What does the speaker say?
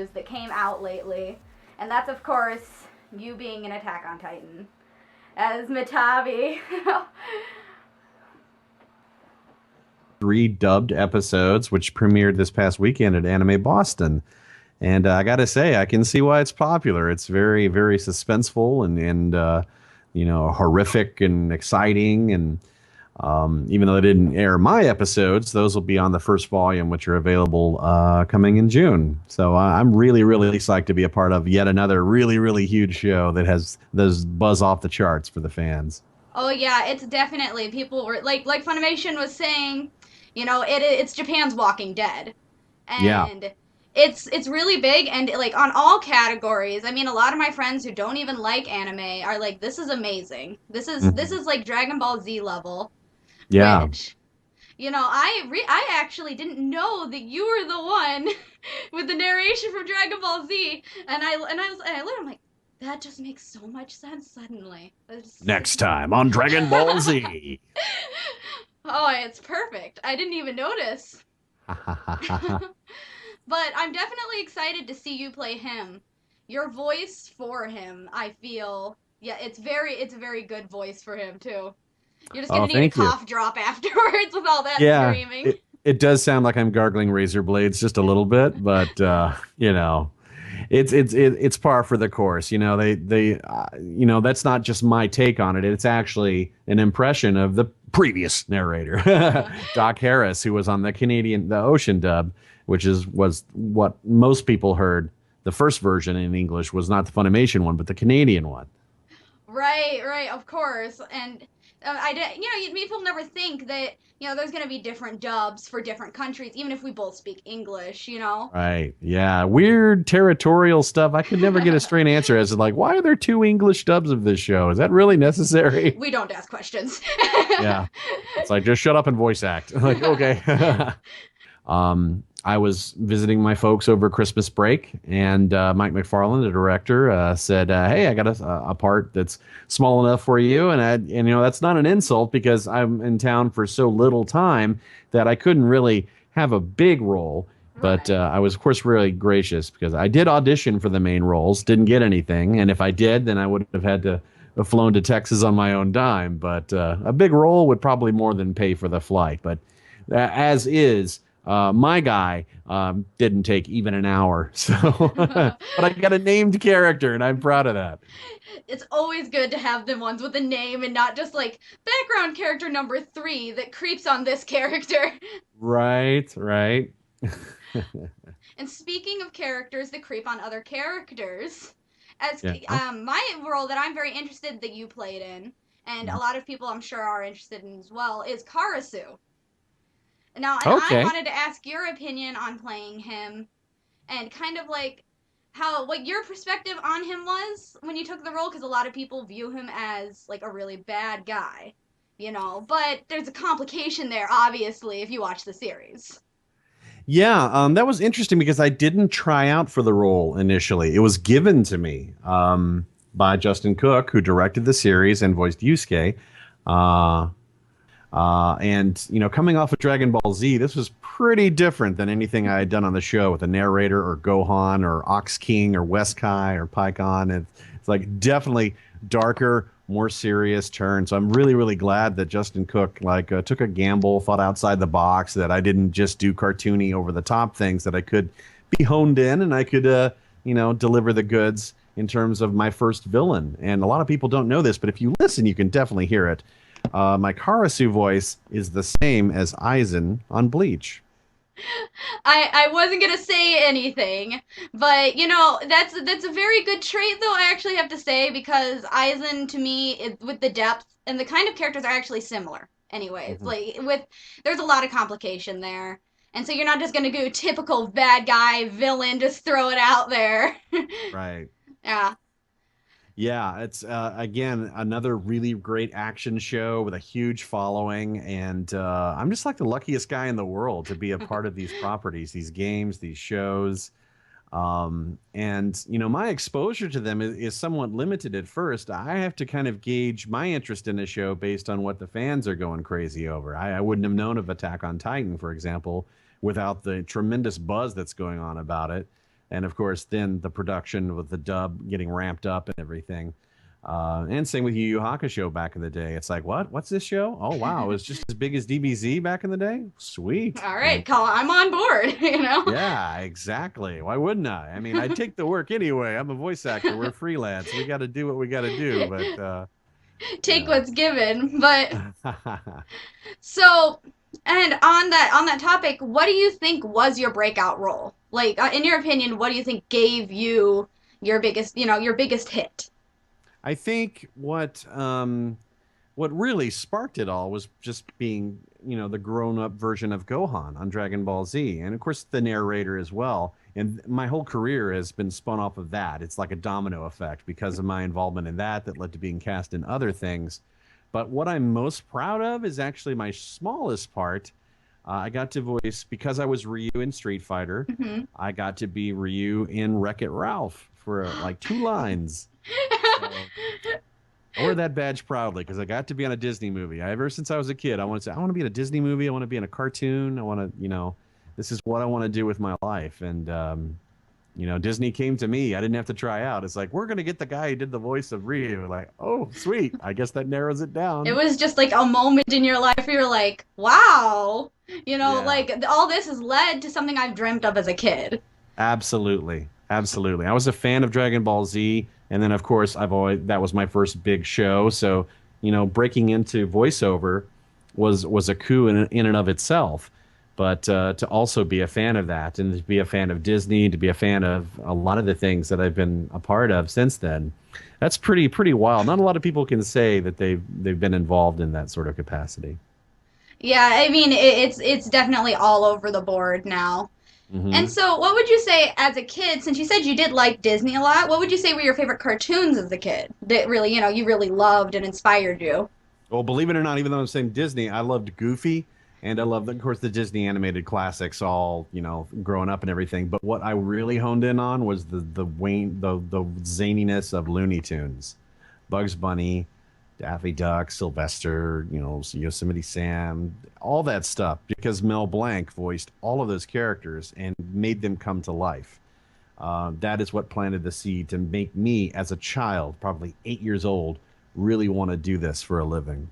news that came out lately. And that's, of course, you being in Attack on Titan as Mitabi. 3 dubbed episodes, which premiered this past weekend at Anime Boston. And I got to say, I can see why it's popular. It's very, very suspenseful and horrific and exciting. And even though they didn't air my episodes, those will be on the first volume, which are available coming in June. So I'm really, really psyched to be a part of yet another really, really huge show that has those buzz off the charts for the fans. Oh yeah, it's definitely, people were like Funimation was saying, it's Japan's Walking Dead. Yeah. And it's really big, and like on all categories. I mean, a lot of my friends who don't even like anime are like, this is amazing. This is like Dragon Ball Z level. Yeah. Which, I actually didn't know that you were the one with the narration from Dragon Ball Z, and I learned, I'm like, that just makes so much sense suddenly. Next time on Dragon Ball Z. Oh, it's perfect. I didn't even notice. But I'm definitely excited to see you play him. Your voice for him, I feel, yeah, it's a very good voice for him too. You're just gonna need a cough drop afterwards with all that screaming. It does sound like I'm gargling razor blades just a little bit, but it's par for the course. That's not just my take on it. It's actually an impression of the previous narrator, Doc Harris, who was on the Ocean dub, which was what most people heard. The first version in English was not the Funimation one, but the Canadian one. Right, of course. And people never think that, there's going to be different dubs for different countries, even if we both speak English, Right, yeah. Weird territorial stuff. I could never get a straight answer as to, like, why are there 2 English dubs of this show? Is that really necessary? We don't ask questions. Yeah. It's like, just shut up and voice act. Like, okay. I was visiting my folks over Christmas break, and Mike McFarlane, the director, said, "Hey, I got a part that's small enough for you." And that's not an insult, because I'm in town for so little time that I couldn't really have a big role. Right. But I was, of course, really gracious, because I did audition for the main roles, didn't get anything, and if I did, then I would have had to have flown to Texas on my own dime. But a big role would probably more than pay for the flight. But as is. My guy didn't take even an hour, but I got a named character, and I'm proud of that. It's always good to have the ones with a name and not just like background character number 3 that creeps on this character. Right. And speaking of characters that creep on other characters, my role that I'm very interested that you played in, and a lot of people I'm sure are interested in as well, is Karasu. Now, and I wanted to ask your opinion on playing him, and kind of like what your perspective on him was when you took the role, because a lot of people view him as like a really bad guy, but there's a complication there, obviously, if you watch the series. Yeah, that was interesting, because I didn't try out for the role initially. It was given to me by Justin Cook, who directed the series and voiced Yusuke. Coming off of Dragon Ball Z, this was pretty different than anything I had done on the show with a narrator or Gohan or Ox King or Weskai or Pikkon. It's like definitely darker, more serious turn. So I'm really, really glad that Justin Cook took a gamble, thought outside the box, that I didn't just do cartoony over the top things, that I could be honed in and I could, deliver the goods in terms of my first villain. And a lot of people don't know this, but if you listen, you can definitely hear it. My Karasu voice is the same as Aizen on Bleach. I wasn't gonna say anything, but that's a very good trait, though, I actually have to say, because Aizen, to me, with the depth and the kind of characters, are actually similar. Anyways, there's a lot of complication there, and so you're not just gonna go typical bad guy villain, just throw it out there. Right. Yeah. Yeah, it's again another really great action show with a huge following, and I'm just like the luckiest guy in the world to be a part of these properties, these games, these shows. My exposure to them is somewhat limited at first. I have to kind of gauge my interest in the show based on what the fans are going crazy over. I wouldn't have known of Attack on Titan, for example, without the tremendous buzz that's going on about it. And of course, then the production with the dub getting ramped up and everything. And same with Yu Yu Hakusho back in the day. It's like, what? What's this show? Oh, wow. It was just as big as DBZ back in the day? Sweet. All And right, call. I'm on board. yeah, exactly. Why wouldn't I? I mean, I'd take the work anyway. I'm a voice actor. We're freelance. We got to do what we got to do. But, you Take know. what's given. But so, and on that topic, what do you think was your breakout role? Like, in your opinion, what do you think gave you your biggest, your biggest hit? I think what really sparked it all was just being, the grown-up version of Gohan on Dragon Ball Z, and of course the narrator as well. And my whole career has been spun off of that. It's like a domino effect because of my involvement in that led to being cast in other things. But what I'm most proud of is actually my smallest part. I got to voice, because I was Ryu in Street Fighter, Hmm. I got to be Ryu in Wreck-It Ralph for like 2 lines. So I wear that badge proudly because I got to be on a Disney movie. Ever since I was a kid, I want to say, I want to be in a Disney movie. I want to be in a cartoon. I want to, this is what I want to do with my life. And, Disney came to me. I didn't have to try out. It's like, we're going to get the guy who did the voice of Ryu. Like, oh, sweet. I guess that narrows it It down. was just like a moment in your life where you're like, wow, Yeah. like all this has led to something I've dreamt of as a kid. Absolutely. Absolutely. I was a fan of Dragon Ball Z. And then, of course, that was my first big show. So, breaking into voiceover was a coup in and of itself. But to also be a fan of that and to be a fan of Disney, to be a fan of a lot of the things that I've been a part of since then, that's pretty wild. Not a lot of people can say that they've been involved in that sort of capacity. Yeah, I mean it's definitely all over the board now. And Hmm. so, what would you say as a kid, since you said you did like Disney a lot, what would you say were your favorite cartoons as a kid that really, you really loved and inspired you? Well, believe it or not, even though I'm saying Disney, I loved Goofy, and I loved, of course, the Disney animated classics, all growing up and everything. But what I really honed in on was the zaniness of Looney Tunes, Bugs Bunny, Daffy Duck, Sylvester, Yosemite Sam, all that stuff, because Mel Blanc voiced all of those characters and made them come to life. That is what planted the seed to make me, as a child, probably 8 years old, really want to do this for a living.